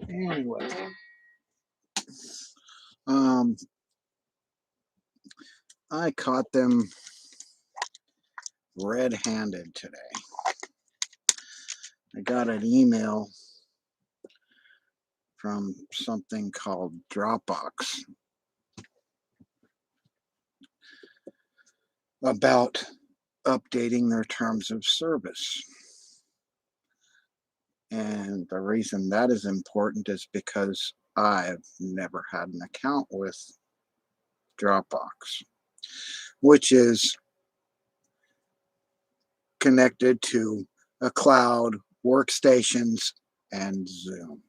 Anyway, I caught them red-handed today. I got an email from something called Dropbox about updating their terms of service. And the reason that is important is because I've never had an account with Dropbox, which is connected to a cloud, workstations, and Zoom.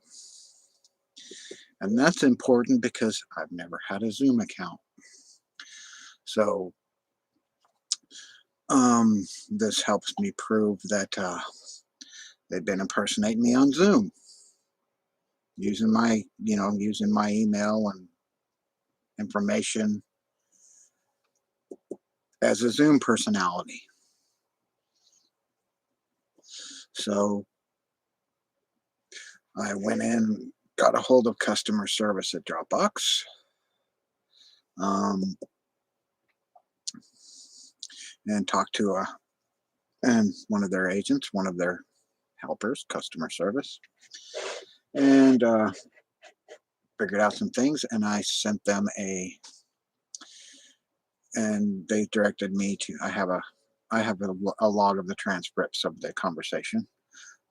And that's important because I've never had a Zoom account. So this helps me prove that they've been impersonating me on Zoom, using my email and information as a Zoom personality. So I went in, got a hold of customer service at Dropbox. And talked to one of their agents, one of their helpers, customer service, and figured out some things. And I sent them and they directed me to. I have a log of the transcripts of the conversation.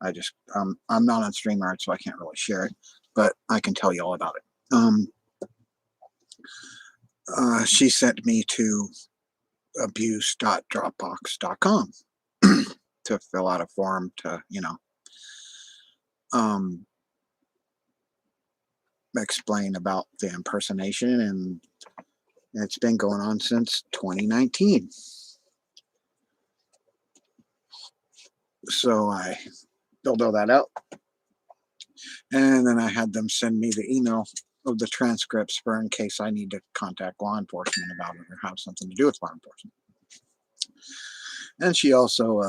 I'm not on StreamYard, so I can't really share it, but I can tell you all about it. She sent me to abuse.dropbox.com to fill out a form to, explain about the impersonation, and it's been going on since 2019. So I filled all that out, and then I had them send me the email of the transcripts for in case I need to contact law enforcement about it or have something to do with law enforcement. And she also,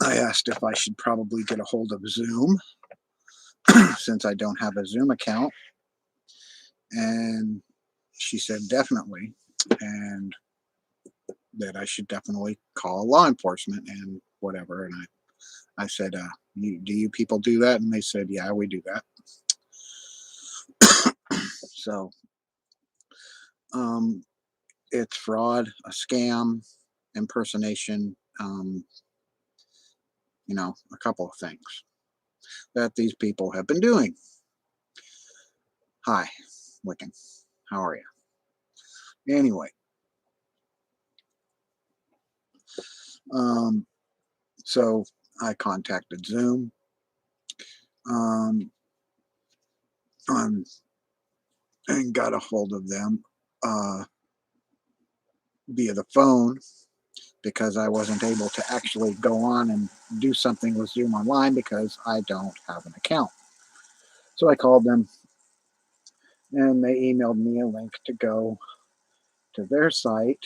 I asked if I should probably get a hold of Zoom since I don't have a Zoom account. And she said definitely, and that I should definitely call law enforcement and whatever. And I said, do you people do that? And they said, yeah, we do that. So it's fraud, a scam, impersonation, a couple of things that these people have been doing. Hi, Wiccan. How are you? Anyway, so I contacted Zoom. And got a hold of them via the phone because I wasn't able to actually go on and do something with Zoom online because I don't have an account. So I called them and they emailed me a link to go to their site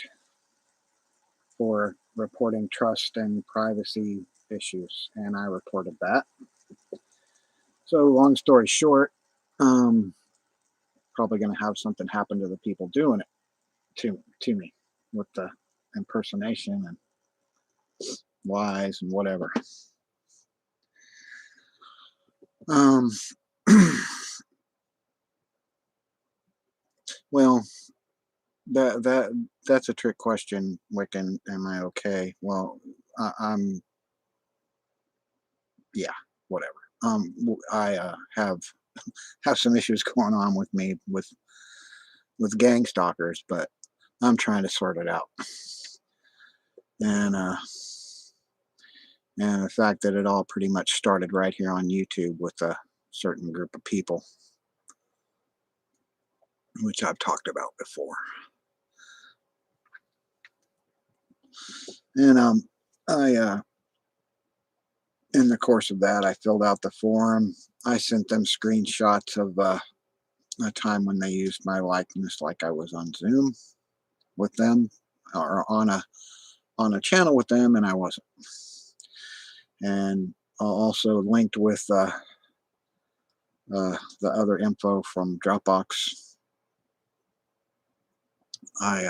for reporting trust and privacy issues, and I reported that. So long story short, probably going to have something happen to the people doing it to me with the impersonation and lies and whatever. Um, well, that's a trick question, Wiccan. Am I okay? Well, I'm yeah, whatever. I have some issues going on with me with gang stalkers, but I'm trying to sort it out. And and the fact that it all pretty much started right here on YouTube with a certain group of people, which I've talked about before. And I in the course of that, I filled out the form. I sent them screenshots of a time when they used my likeness, like I was on Zoom with them or on a channel with them, and I wasn't. And also linked with the other info from Dropbox. I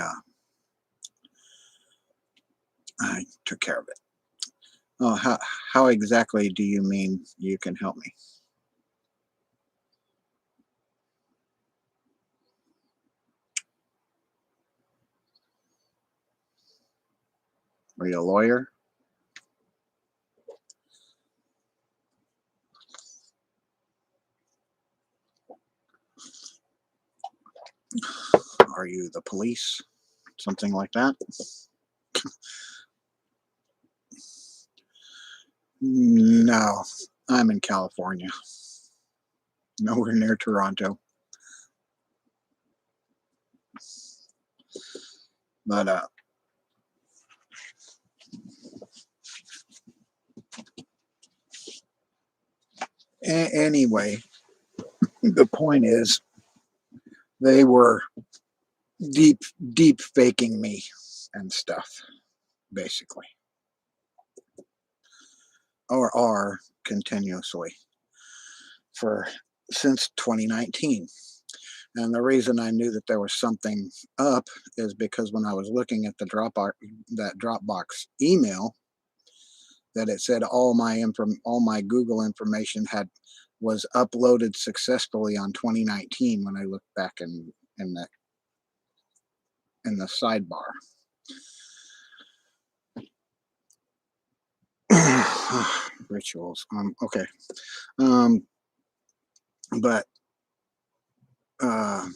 I took care of it. Oh, how exactly do you mean you can help me? Are you a lawyer? Are you the police? Something like that? No, I'm in California, nowhere near Toronto. But anyway, the point is they were deep deep faking me and stuff, basically, or are continuously for since 2019. And the reason I knew that there was something up is because when I was looking at the Dropbox email, that it said all my Google information was uploaded successfully on 2019 when I looked back in the in the sidebar. Rituals. Okay. Um, but uh,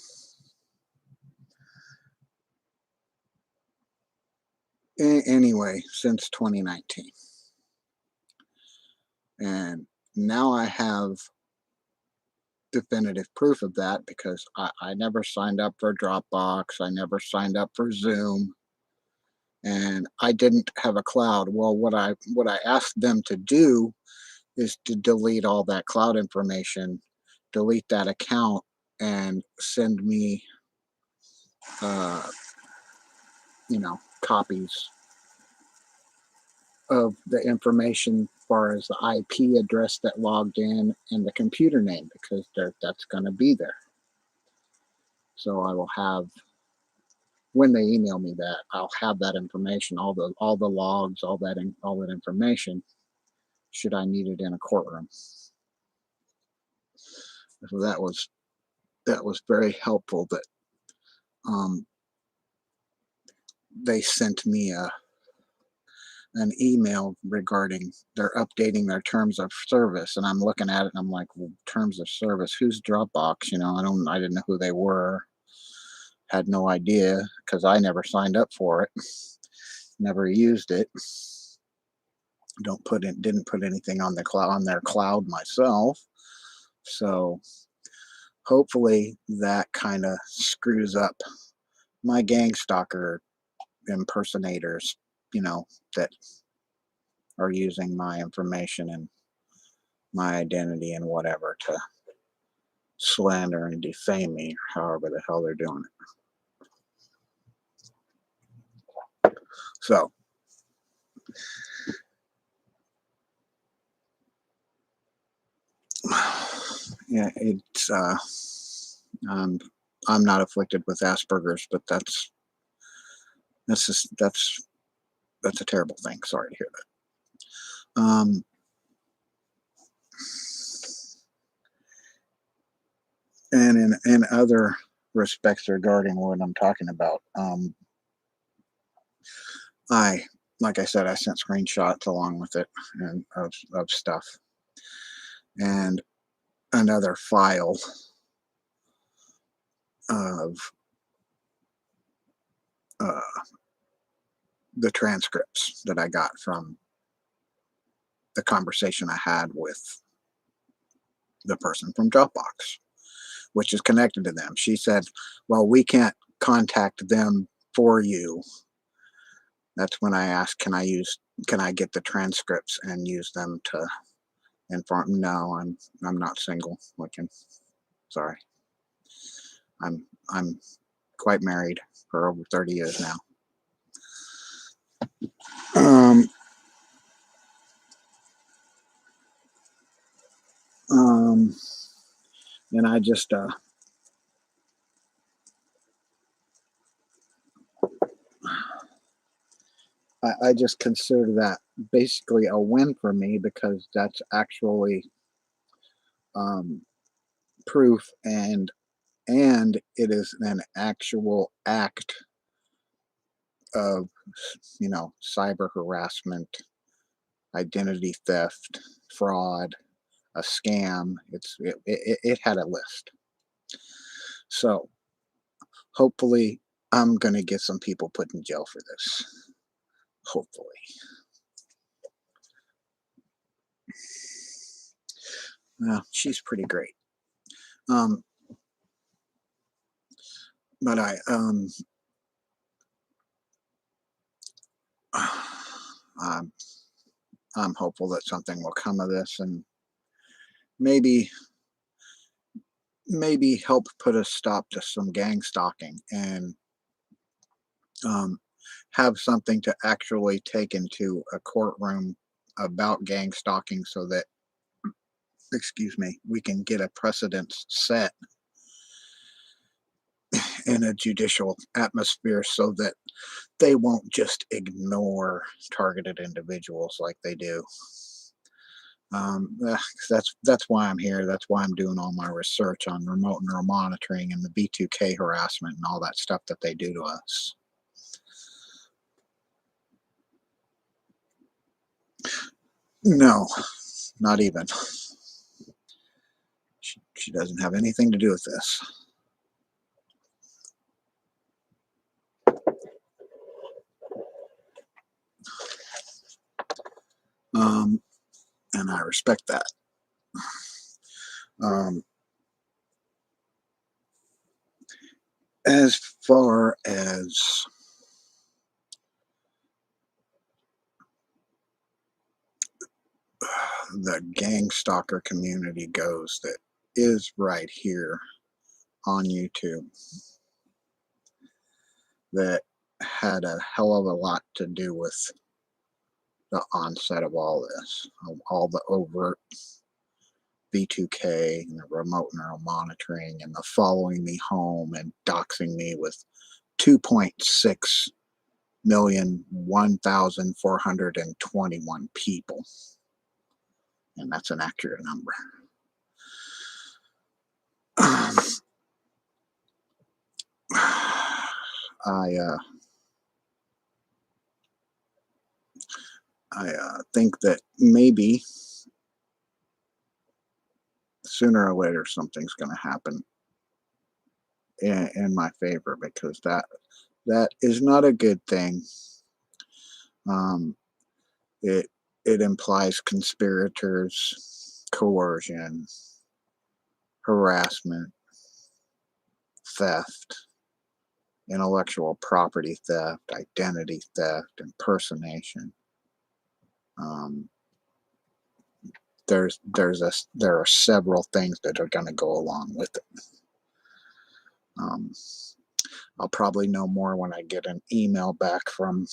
anyway, since 2019, and now I have definitive proof of that because I never signed up for Dropbox. I never signed up for Zoom, and I didn't have a cloud. Well, what I asked them to do is to delete all that cloud information, delete that account, and send me, uh, copies of the information as far as the IP address that logged in and the computer name because that's going to be there. So I will have when they email me that I'll have that information, all the logs, all that information, should I need it in a courtroom. So that was very helpful that um, they sent me an email regarding they're updating their terms of service, and I'm looking at it and I'm like, well, terms of service, who's Dropbox? I didn't know who they were, had no idea because I never signed up for it, never used it, didn't put anything on their cloud myself. So hopefully that kind of screws up my gang stalker impersonators, that are using my information and my identity and whatever to slander and defame me, or however the hell they're doing it. So Yeah, it's um, I'm not afflicted with Asperger's, but that's a terrible thing. Sorry to hear that. And in other respects regarding what I'm talking about, I like I said, I sent screenshots along with it and of stuff, and another file of uh, the transcripts that I got from the conversation I had with the person from Dropbox, which is connected to them. She said, "Well, we can't contact them for you." That's when I asked, can I get the transcripts and use them to inform? No, I'm not single looking. Sorry. I'm quite married for over 30 years now. Um, um, and I just consider that basically a win for me because that's actually um, proof and it is an actual act of cyber harassment, identity theft, fraud, a scam. It had a list. So hopefully I'm gonna get some people put in jail for this. Hopefully. She's pretty great. Um, but I'm I'm hopeful that something will come of this and maybe help put a stop to some gang stalking and um, have something to actually take into a courtroom about gang stalking so that, excuse me, we can get a precedent set in a judicial atmosphere so that they won't just ignore targeted individuals like they do. That's why I'm here. That's why I'm doing all my research on remote neural monitoring and the B2K harassment and all that stuff that they do to us. No, not even. She doesn't have anything to do with this. Um, and I respect that. Um, as far as the gang stalker community goes, that is right here on YouTube, that had a hell of a lot to do with the onset of all this, of all the overt B2K and the remote neural monitoring and the following me home and doxing me with 2.6 million 1,421 people. And that's an accurate number. I think that maybe sooner or later something's going to happen in my favor because that is not a good thing. Um, it it implies conspirators, coercion, harassment, theft, intellectual property theft, identity theft, impersonation. Um, there are several things that are going to go along with it. Um, I'll probably know more when I get an email back from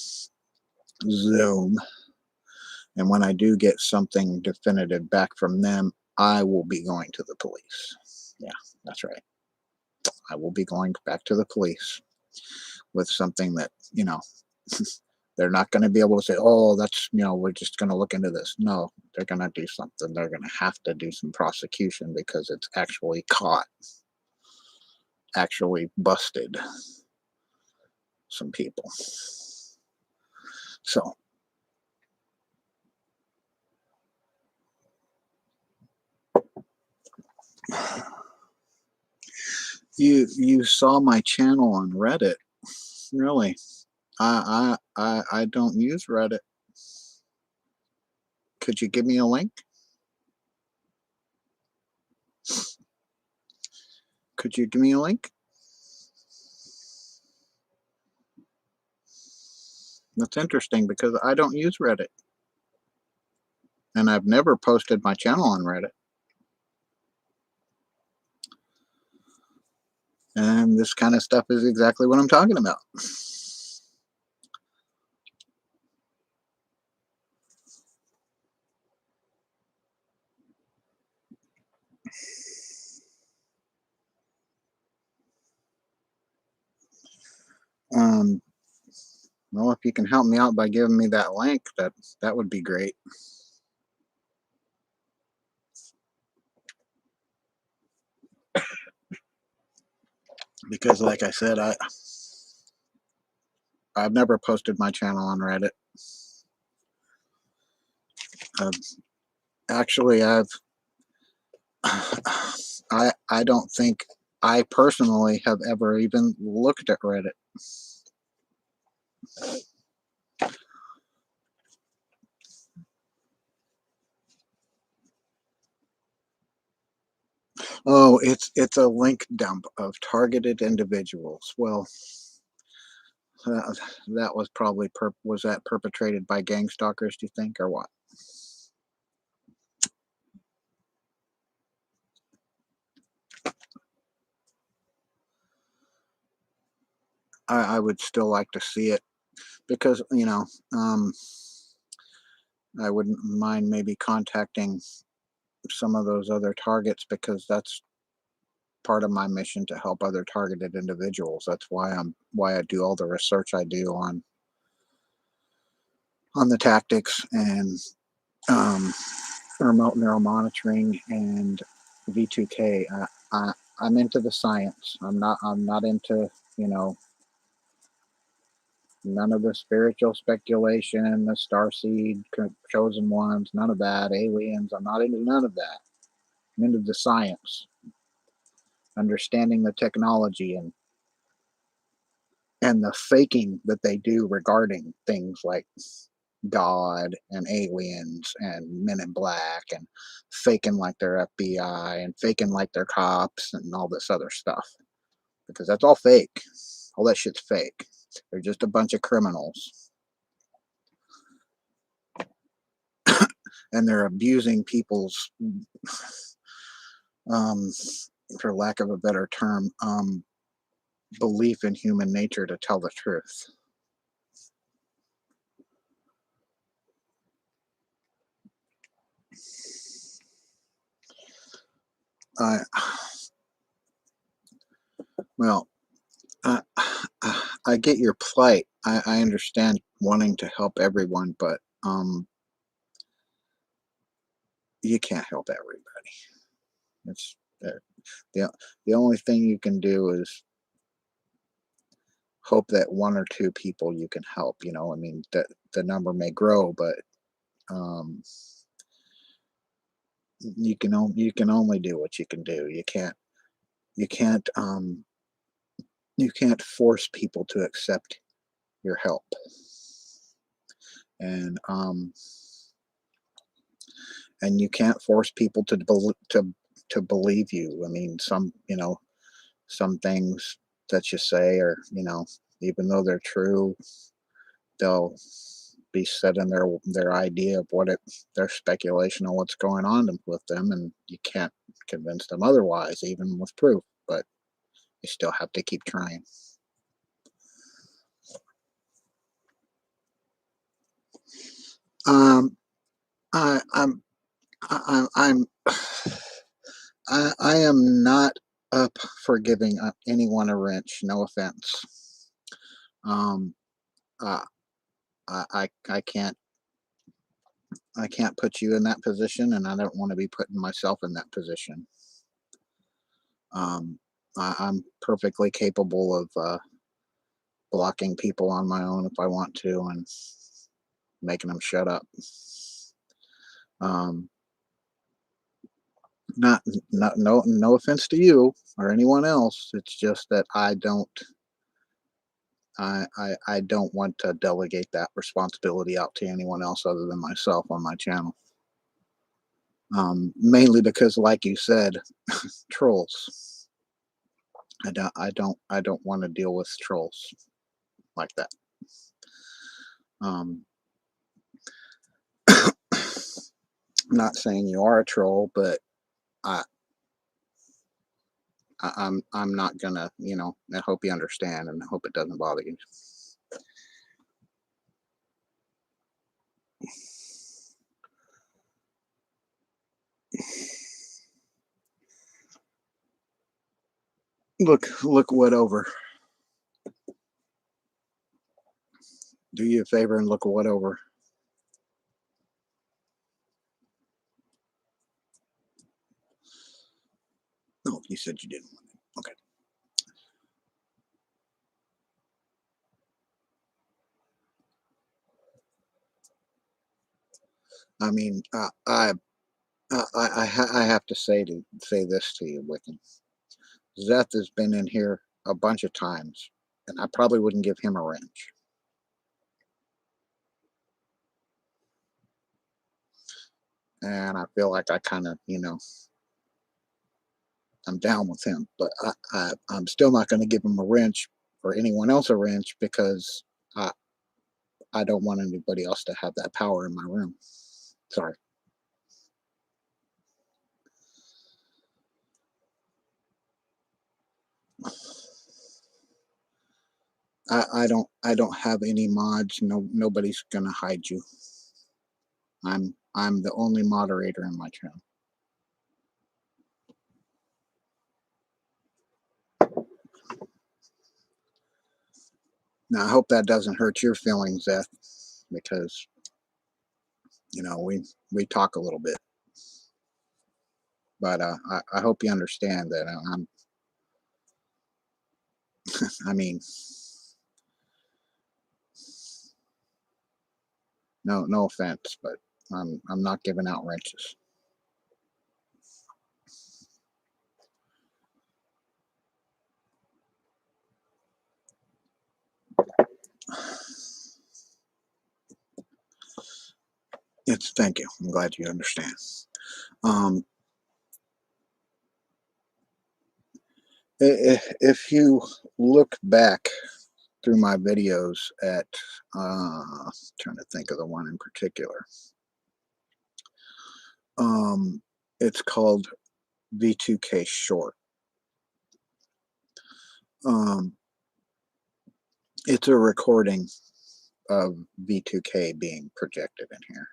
Zoom, and when I do get something definitive back from them, I will be going to the police. Yeah, that's right. I will be going back to the police with something that, they're not going to be able to say, oh, that's, we're just going to look into this. No, they're going to do something. They're going to have to do some prosecution because it's actually caught, actually busted some people. So you saw my channel on Reddit. Really? I don't use Reddit. Could you give me a link? Could you give me a link? That's interesting because I don't use Reddit. And I've never posted my channel on Reddit. And this kind of stuff is exactly what I'm talking about. Um, well, if you can help me out by giving me that link, that would be great. Because, like I said, I've never posted my channel on Reddit. Uh, actually, I don't think I personally have ever even looked at Reddit. Oh, it's a link dump of targeted individuals. Well, uh, that was probably was that perpetrated by gang stalkers? Do you think, or what? I would still like to see it because I wouldn't mind maybe contacting some of those other targets because that's part of my mission to help other targeted individuals. That's why I do all the research I do on the tactics and um, remote neural monitoring and V2K. I'm into the science. I'm not into you know none of the spiritual speculation, the starseed chosen ones, none of that. Aliens. I'm not into none of that. I'm into the science, understanding the technology and the faking that they do regarding things like God and aliens and Men in Black and faking like they're FBI and faking like they're cops and all this other stuff because that's all fake. All that shit's fake. They're just a bunch of criminals and they're abusing people's, um, for lack of a better term, belief in human nature to tell the truth. I well, I, I get your plight. I understand wanting to help everyone, but you can't help everybody. It's the the only thing you can do is hope that one or two people you can help. I mean, the number may grow, but um, you can only do what you can do. You can't you can't force people to accept your help, and you can't force people to believe you. I mean, some things that you say are, even though they're true, they'll be set in their idea of their speculation on what's going on with them, and you can't convince them otherwise, even with proof. But you still have to keep trying. Um, I'm I'm I am not up for giving anyone a wrench. No offense. Um, uh, I can't put you in that position, and I don't want to be putting myself in that position. Um, I'm perfectly capable of blocking people on my own if I want to, and making them shut up. Um, not, not, no offense to you or anyone else. It's just that I don't want to delegate that responsibility out to anyone else other than myself on my channel. Mainly because, like you said, trolls. I don't want to deal with trolls like that. Um, not saying you are a troll, but I, I'm not gonna, I hope you understand, and I hope it doesn't bother you. Look what over. Do you a favor and look what over. No, you said you didn't want it. Okay. I mean, I have to say this to you, Wiccan. Zeth has been in here a bunch of times, and I probably wouldn't give him a wrench. And I feel like I kind of, I'm down with him, but I'm still not going to give him a wrench or anyone else a wrench because I, I don't want anybody else to have that power in my room. Sorry. I don't have any mods. No, nobody's gonna hide you. I'm the only moderator in my channel. Now I hope that doesn't hurt your feelings, Zeth, because we talk a little bit. But I hope you understand that I mean, no offense, but I'm not giving out wrenches. It's Thank you. I'm glad you understand. Um, if you look back through my videos at trying to think of the one in particular. Um, it's called V2K Short. Um, it's a recording of V2K being projected in here.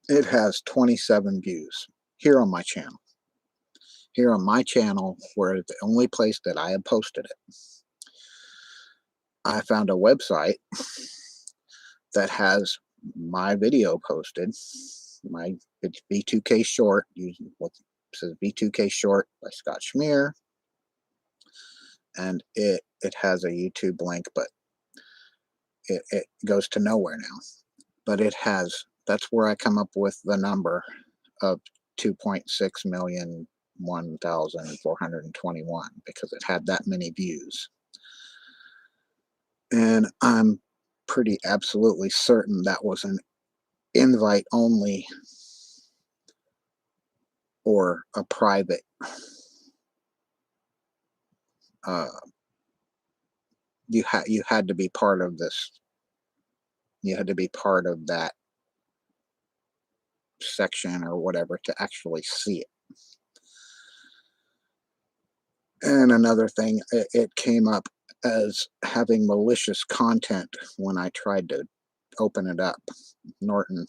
It has 27 views here on my channel. Here on my channel, where the only place that I have posted it, I found a website that has my video posted. It's V2K Short, using what says V2K Short by Scott Schmier, and it has a YouTube link, but it goes to nowhere now. But that's where I come up with the number of 2.6 million 1,421 because it had that many views. And I'm pretty absolutely certain that was an invite only or a private uh, you had to be part of this. You had to be part of that section or whatever to actually see it. And another thing, it came up as having malicious content when I tried to open it up. Norton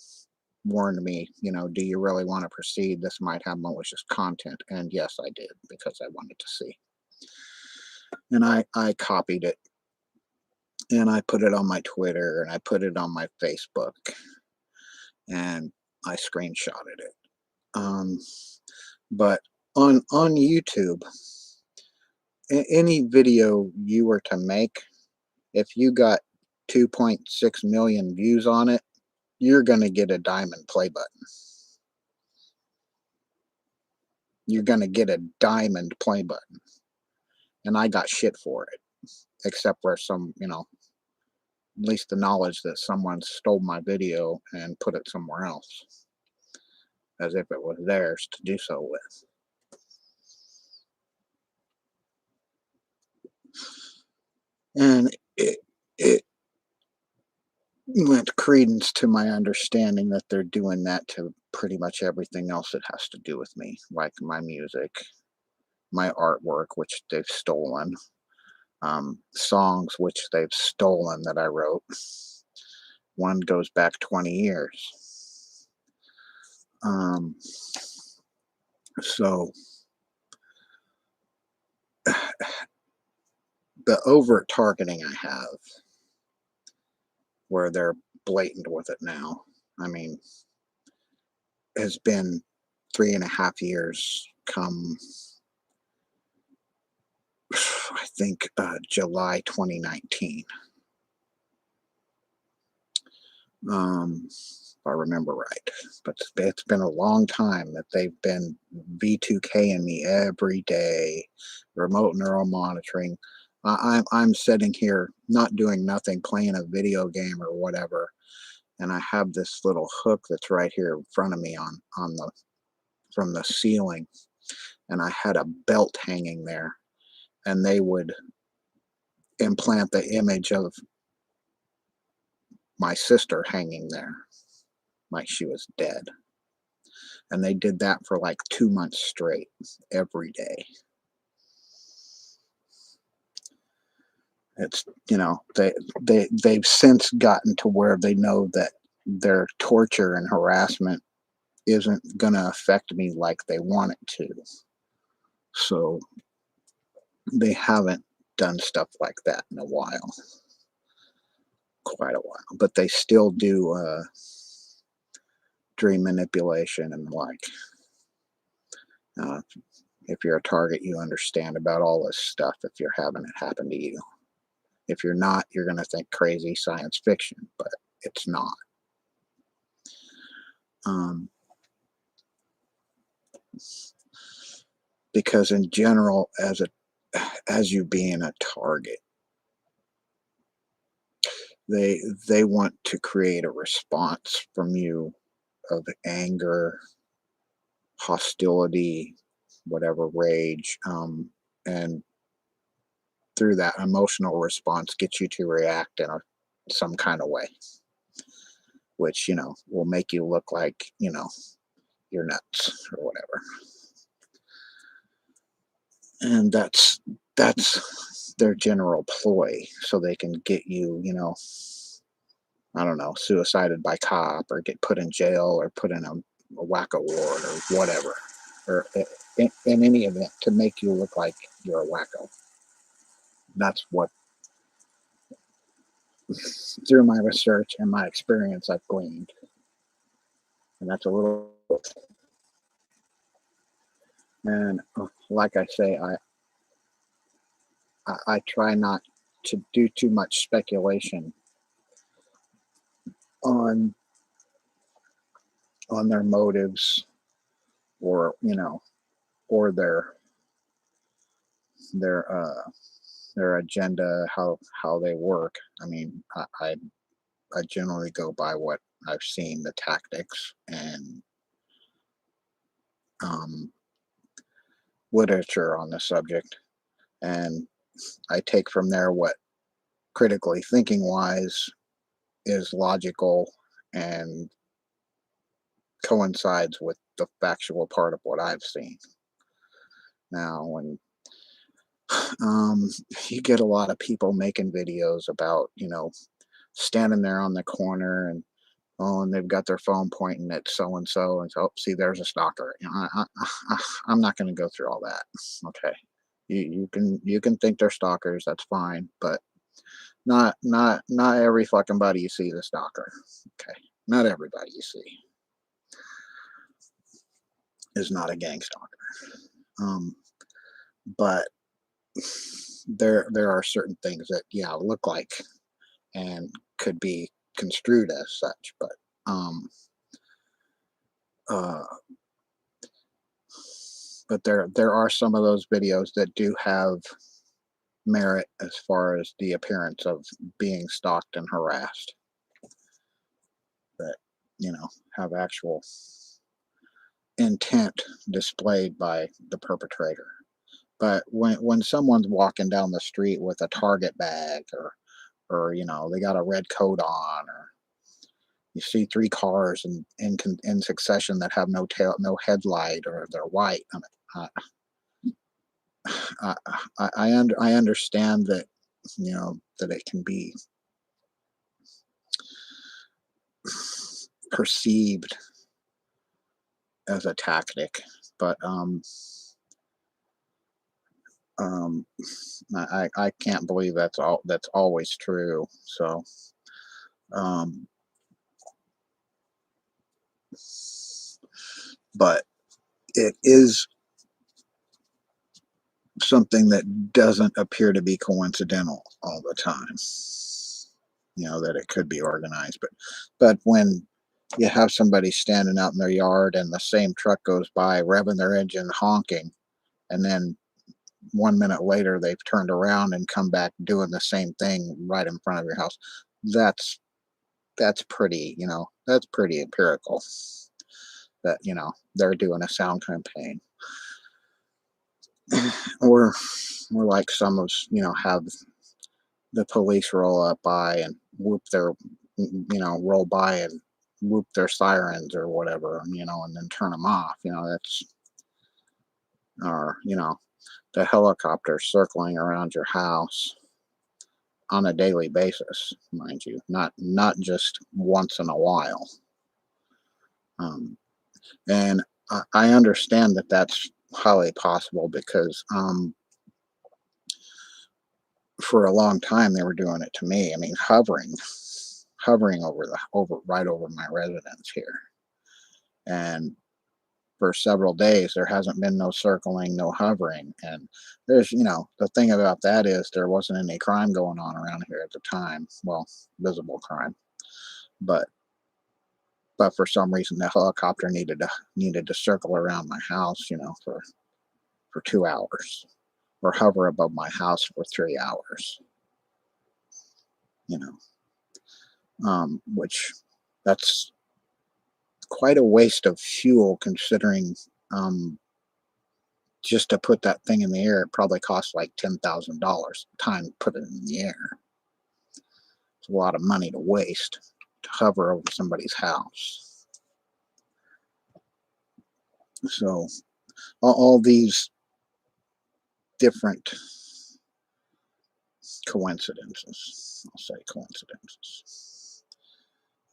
warned me, do you really want to proceed? This might have malicious content. And yes, I did, because I wanted to see. And I copied it, and I put it on my Twitter, and I put it on my Facebook, and I screenshotted it. Um, but on YouTube, any video you were to make, if you got 2.6 million views on it, you're going to get a diamond play button. You're going to get a diamond play button. And I got shit for it, except for some, at least the knowledge that someone stole my video and put it somewhere else, as if it was theirs to do so with. And it lent credence to my understanding that they're doing that to pretty much everything else that has to do with me, like my music, my artwork, which they've stolen, songs which they've stolen that I wrote. One goes back 20 years. So the overt targeting I have, where they're blatant with it now, I mean, has been 3.5 years come, I think, July 2019. If I remember right. But it's been a long time that they've been V2K'ing me every day, remote neural monitoring. I'm sitting here not doing nothing, playing a video game or whatever, and I have this little hook that's right here in front of me on the from the ceiling, and I had a belt hanging there, and they would implant the image of my sister hanging there like she was dead. And they did that for like 2 months straight, every day. It's, they've since gotten to where they know that their torture and harassment isn't going to affect me like they want it to. So they haven't done stuff like that in a while, quite a while. But they still do dream manipulation and like. If you're a target, you understand about all this stuff if you're having it happen to you. If you're not, you're going to think crazy science fiction, but it's not. Because in general, as you being a target, they want to create a response from you of anger, hostility, whatever, rage, and through that emotional response, get you to react in some kind of way, which will make you look like you're nuts or whatever. And that's their general ploy, so they can get you, I don't know, suicided by cop, or get put in jail, or put in a wacko ward, or whatever, or in any event, to make you look like you're a wacko. That's what, through my research and my experience, I've gleaned. And that's a little, and like I say, I try not to do too much speculation on their motives, or or their uh their agenda, how they work. I mean, I generally go by what I've seen, the tactics and um literature on the subject, and I take from there what, critically thinking wise, is logical and coincides with the factual part of what I've seen. Now, when you get a lot of people making videos about, standing there on the corner and Oh, and they've got their phone pointing at so and so, and so, "Oh, see, there's a stalker." I'm not going to go through all that. Okay, you can think they're stalkers. That's fine, but not every fucking body you see is a stalker. Okay, not everybody you see is not a gang stalker. Um, but there are certain things that, yeah, look like and could be construed as such, um uh there are some of those videos that do have merit as far as the appearance of being stalked and harassed, that have actual intent displayed by the perpetrator. But when someone's walking down the street with a Target bag, or they got a red coat on, or you see three cars in succession that have no tail, no headlight, or they're white. I I understand that, that it can be perceived as a tactic, but um, I can't believe that's always true. So, um, but it is something that doesn't appear to be coincidental all the time. That it could be organized, but when you have somebody standing out in their yard and the same truck goes by revving their engine, honking, and then 1 minute later they've turned around and come back doing the same thing right in front of your house, that's that's pretty empirical, that they're doing a sound campaign. Or like some of have the police roll up by and whoop their roll by and whoop their sirens or whatever, and then turn them off. That's, or the helicopter circling around your house on a daily basis, mind you, not just once in a while. um, and I understand that that's highly possible, because for a long time they were doing it to me. I mean, hovering over right over my residence here, and for several days there hasn't been no circling, no hovering. And the thing about that is there wasn't any crime going on around here at the time, well, visible crime. But but for some reason the helicopter needed to circle around my house, for 2 hours, or hover above my house for 3 hours. you know which, that's quite a waste of fuel, considering, um, just to put that thing in the air, it probably costs like $10,000 time to put it in the air. It's a lot of money to waste to hover over somebody's house. So all these different coincidences, I'll say coincidences,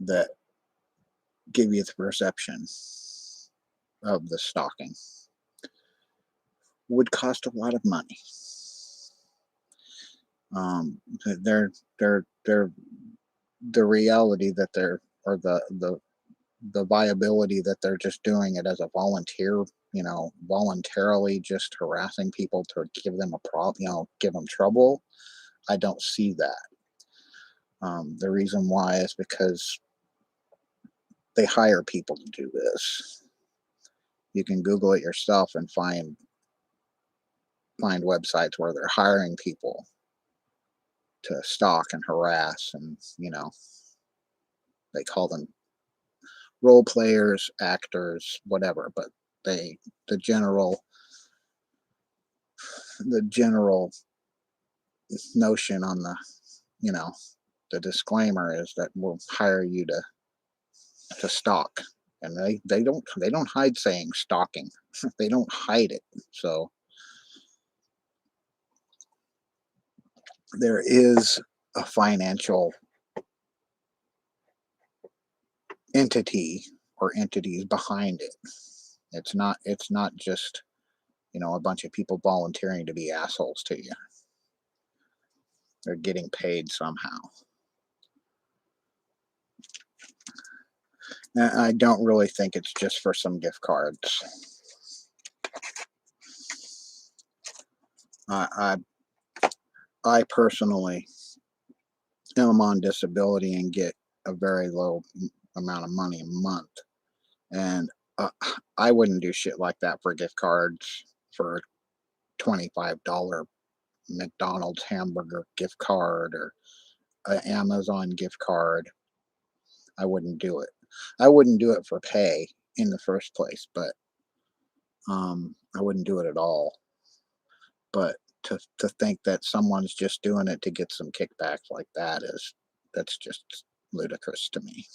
that give you the perception of the stalking, would cost a lot of money. They're the reality that they're, or the viability that they're just doing it as a volunteer, voluntarily just harassing people to give them a problem, give them trouble. I don't see that. The reason why is because they hire people to do this. You can Google it yourself and find websites where they're hiring people to stalk and harass, and they call them role players, actors, whatever. But they the general notion on you know the disclaimer is that we'll hire you to stalk. And they don't hide saying stalking. They don't hide it. So there is a financial entity or entities behind it. It's not just, a bunch of people volunteering to be assholes to you. They're getting paid somehow. And I don't really think it's just for some gift cards. I I personally am on disability and get a very low amount of money a month, and I wouldn't do shit like that for gift cards for a $25 McDonald's hamburger gift card or an Amazon gift card. I wouldn't do it. I wouldn't do it for pay in the first place, but I wouldn't do it at all. But to think that someone's just doing it to get some kickbacks like that's just ludicrous to me.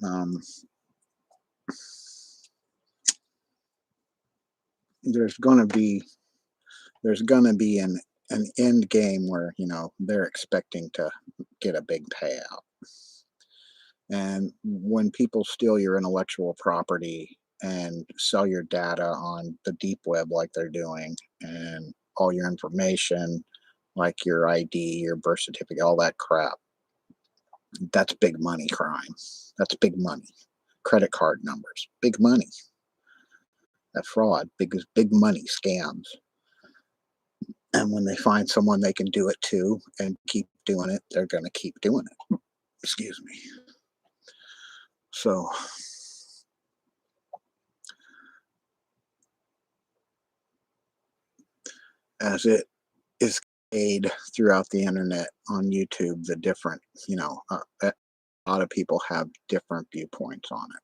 Um, there's gonna be there's gonna be an end game where they're expecting to get a big payout. And when people steal your intellectual property and sell your data on the deep web like they're doing, and all your information, like your ID, your birth certificate, all that crap, that's big money crime. That's big money. Credit card numbers, big money. That fraud, big money scams. And when they find someone they can do it to and keep doing it, they're going to keep doing it. Excuse me. So as it is made throughout the internet on YouTube, the different, a lot of people have different viewpoints on it.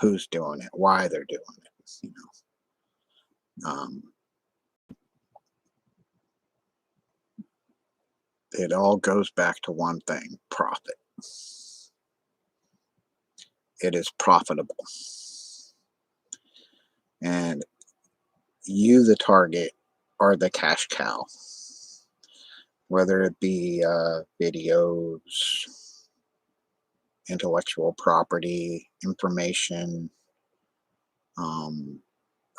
Who's doing it, why they're doing it, it all goes back to one thing: profit. It is profitable. And you, the target, are the cash cow, whether it be videos, intellectual property, information,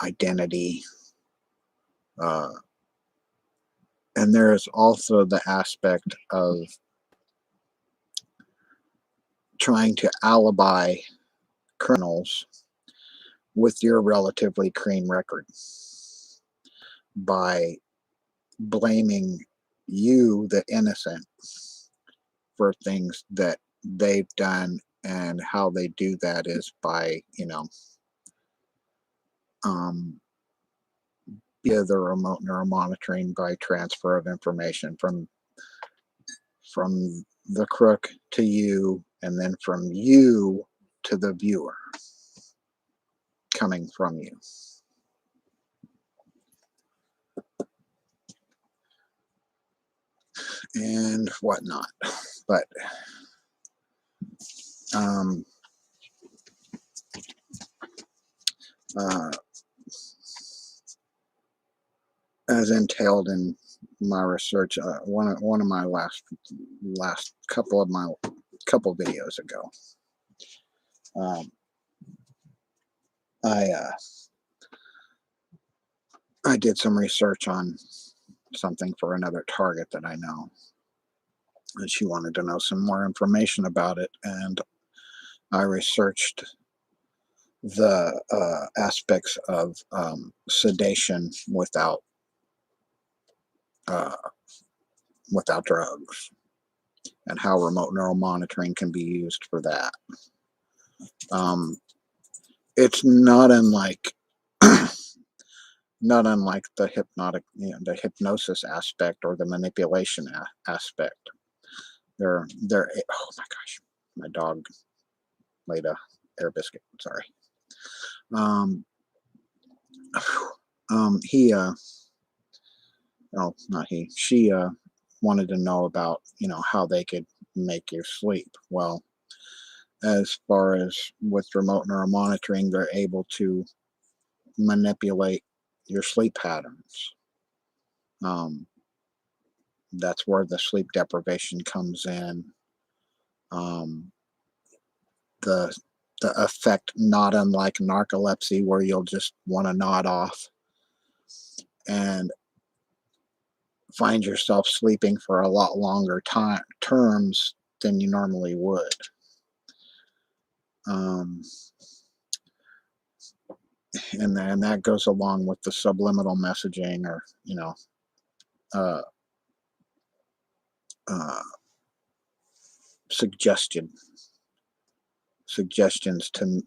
identity. And there is also the aspect of trying to alibi criminals with your relatively clean record by blaming you, the innocent, for things that they've done. And how they do that is by, via the remote neuromonitoring, by transfer of information from the crook to you, and then from you to the viewer, coming from you. And whatnot. But as entailed in my research, one of my last couple videos ago, I did some research on something for another target that I know, and she wanted to know some more information about it, and I researched the aspects of sedation without drugs, and how remote neural monitoring can be used for that. It's not unlike the the hypnosis aspect or the manipulation aspect. Oh my gosh, my dog laid a air biscuit. Sorry. She wanted to know about, how they could make you sleep. Well, as far as with remote neural monitoring, they're able to manipulate your sleep patterns. That's where the sleep deprivation comes in. Um, the the effect not unlike narcolepsy, where you'll just want to nod off and find yourself sleeping for a lot longer time terms than you normally would. Um, and then that goes along with the subliminal messaging, or uh, uh, suggestion suggestions to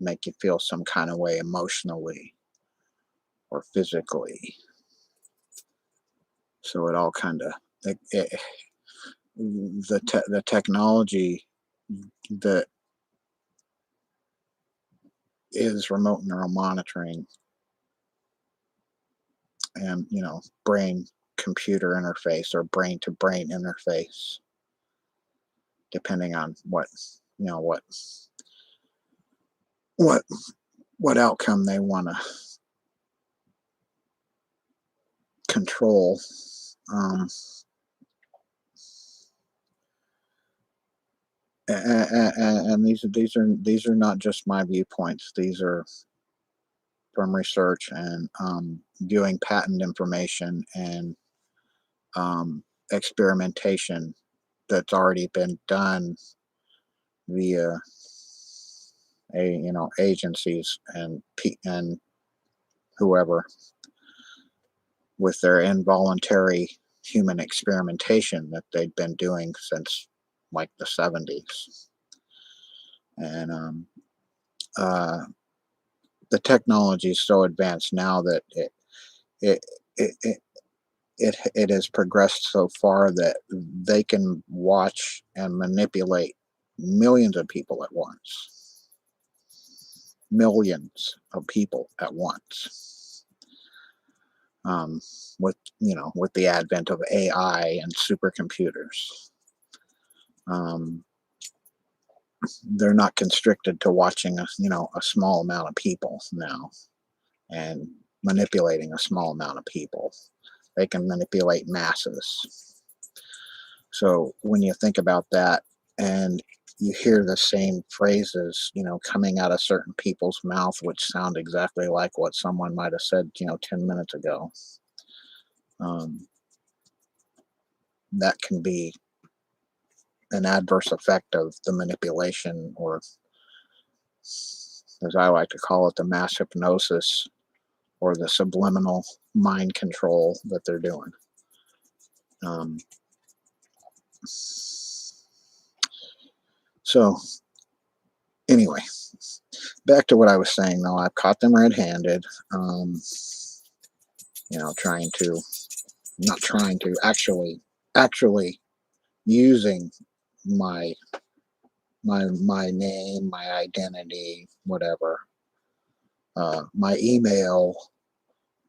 make you feel some kind of way emotionally or physically. So it all kind of the technology that is remote neural monitoring and brain computer interface or brain to brain interface, depending on you know what what what outcome they want to control. um, and these are not just my viewpoints. These are from research and viewing patent information and experimentation that's already been done via agencies and whoever, with their involuntary human experimentation that they've been doing since like the 70s. And uh, the technology is so advanced now that it it, it it has progressed so far that they can watch and manipulate millions of people at once. Millions of people at once. Um, with the advent of AI and supercomputers, um, they're not constricted to watching a small amount of people now and manipulating a small amount of people. They can manipulate masses. So when you think about that and you hear the same phrases, coming out of certain people's mouth, which sound exactly like what someone might have said, 10 minutes ago, um, that can be an adverse effect of the manipulation, or as I like to call it, the mass hypnosis or the subliminal mind control that they're doing. Um, so anyway, back to what I was saying, though. I've caught them red-handed, trying to, not trying to, actually using my my name, my identity, whatever, my email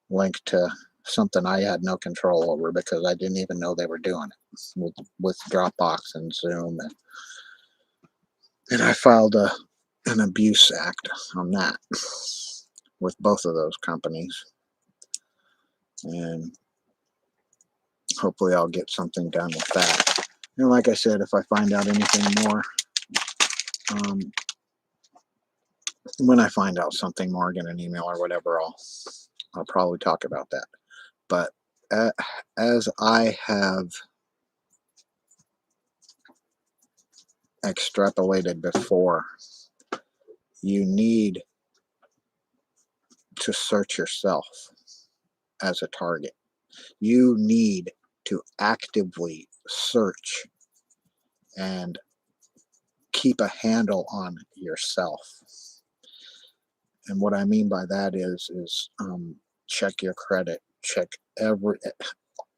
linked to something I had no control over because I didn't even know they were doing it with Dropbox and Zoom, and I filed an abuse act on that with both of those companies, and hopefully I'll get something done with that. And like I said, if I find out anything more, um, when I find out something more, get an email or whatever, I'll probably talk about that. But uh, as I have extrapolated before, you need to search yourself as a target. You need to actively search and keep a handle on yourself. And what I mean by that is check your credit, check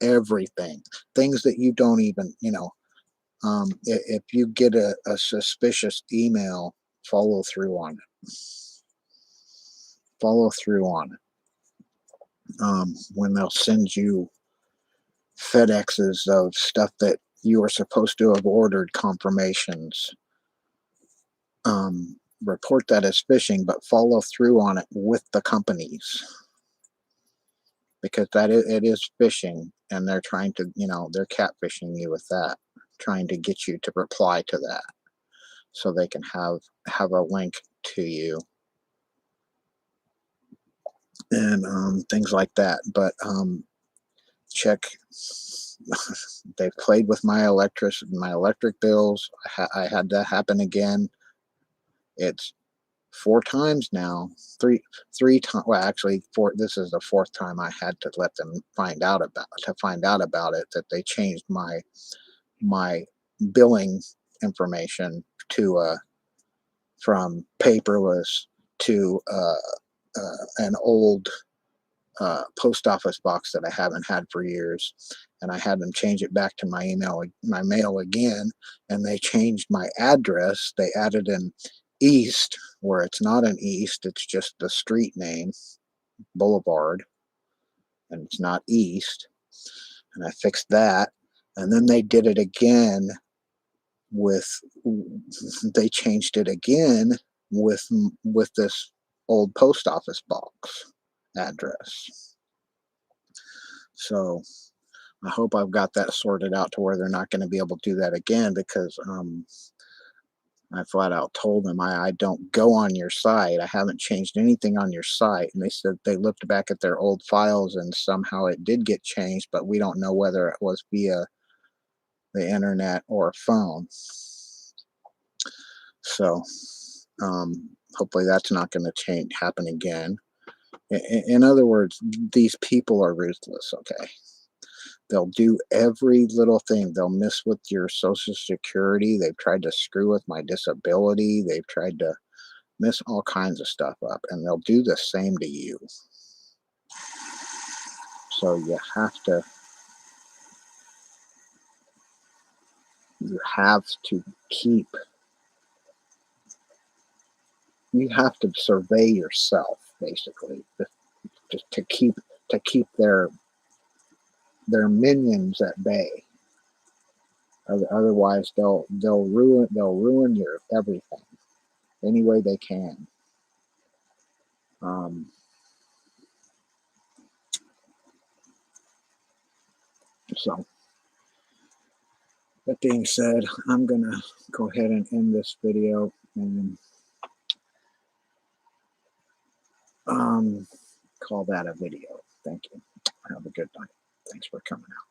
everything, things that you don't even if you get a suspicious email, follow through on it. Follow through on it. When they'll send you FedExes of stuff that you are supposed to have ordered, confirmations, report that as phishing, but follow through on it with the companies, because it is phishing, and they're trying to, they're catfishing you with that trying to get you to reply to that so they can have a link to you and things like that. But check. They've played with my electric bills. I had that happen again. It's 4 times now. Three times. Well, actually, this is the 4th time I had to let them find out about it, that they changed my billing information to from paperless to an old post office box that I haven't had for years, and I had them change it back to my mail again, and they changed my address. They added an east where it's not an east; it's just the street name, Boulevard, and it's not east. And I fixed that, and then they did it again with they changed it again with this old post office box address. So I hope I've got that sorted out to where they're not going to be able to do that again, because I flat out told them I don't go on your site. I haven't changed anything on your site. And they said they looked back at their old files and somehow it did get changed, but we don't know whether it was via the internet or phone. So hopefully that's not going to happen again. In other words, these people are ruthless, okay? They'll do every little thing. They'll mess with your Social Security. They've tried to screw with my disability. They've tried to mess all kinds of stuff up, and they'll do the same to you. So you have to keep, you have to survey yourself, basically, just to keep their minions at bay. Otherwise, they'll ruin your everything any way they can. So that being said, I'm gonna go ahead and end this video and call that a video. Thank you. Have a good night. Thanks for coming out.